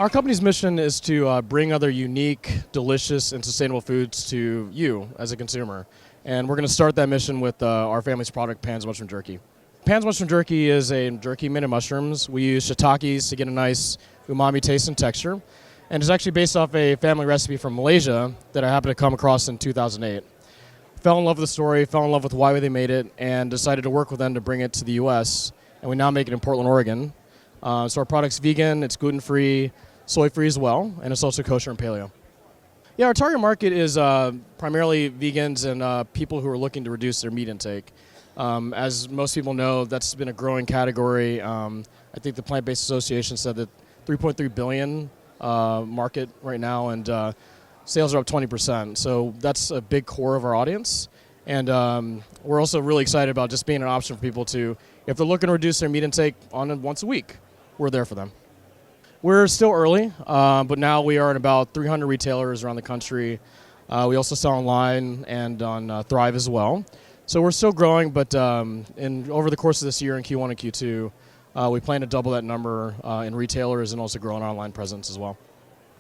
Our company's mission is to bring other unique, delicious, and sustainable foods to you as a consumer. And we're going to start that mission with our family's product, Pan's Mushroom Jerky. Pan's Mushroom Jerky is a jerky made of mushrooms. We use shiitakes to get a nice umami taste and texture. And it's actually based off a family recipe from Malaysia that I happened to come across in 2008. Fell in love with the story, fell in love with why they made it, and decided to work with them to bring it to the U.S. And we now make it in Portland, Oregon. So our product's vegan, it's gluten-free, soy-free as well, and it's also kosher and paleo. Yeah, our target market is primarily vegans and people who are looking to reduce their meat intake. As most people know, that's been a growing category. I think the Plant-Based Association said that 3.3 billion market right now, and sales are up 20%. So that's a big core of our audience. And we're also really excited about just being an option for people to, if they're looking to reduce their meat intake once a week, we're there for them. We're still early, but now we are in about 300 retailers around the country. We also sell online and on Thrive as well. So we're still growing, but over the course of this year in Q1 and Q2, we plan to double that number in retailers and also grow an online presence as well.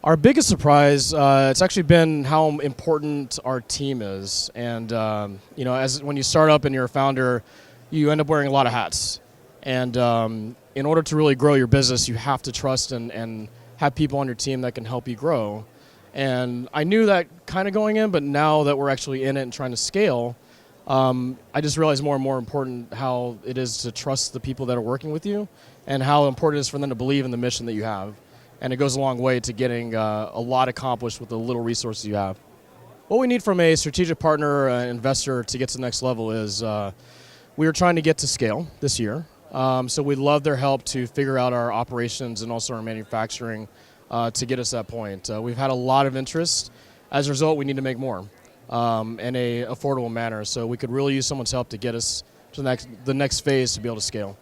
Our biggest surprise, it's actually been how important our team is. And when you start up and you're a founder, you end up wearing a lot of hats. And in order to really grow your business, you have to trust and have people on your team that can help you grow. And I knew that kind of going in, but now that we're actually in it and trying to scale, I just realized more and more important how it is to trust the people that are working with you and how important it is for them to believe in the mission that you have. And it goes a long way to getting a lot accomplished with the little resources you have. What we need from a strategic partner or an investor to get to the next level is we are trying to get to scale this year. So we'd love their help to figure out our operations and also our manufacturing to get us to that point. We've had a lot of interest. As a result, we need to make more in a affordable manner. So we could really use someone's help to get us to the next phase to be able to scale.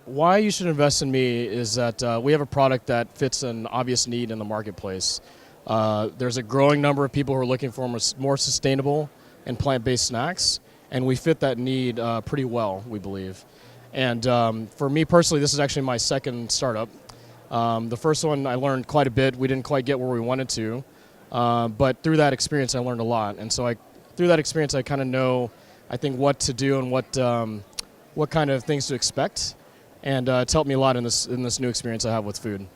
Why you should invest in me is that we have a product that fits an obvious need in the marketplace. There's a growing number of people who are looking for more sustainable and plant-based snacks, and we fit that need pretty well, we believe. And for me personally, this is actually my second startup. The first one I learned quite a bit. We didn't quite get where we wanted to, but through that experience I learned a lot. And so through that experience I kind of know, I think, what to do and what kind of things to expect. And it's helped me a lot in this new experience I have with food.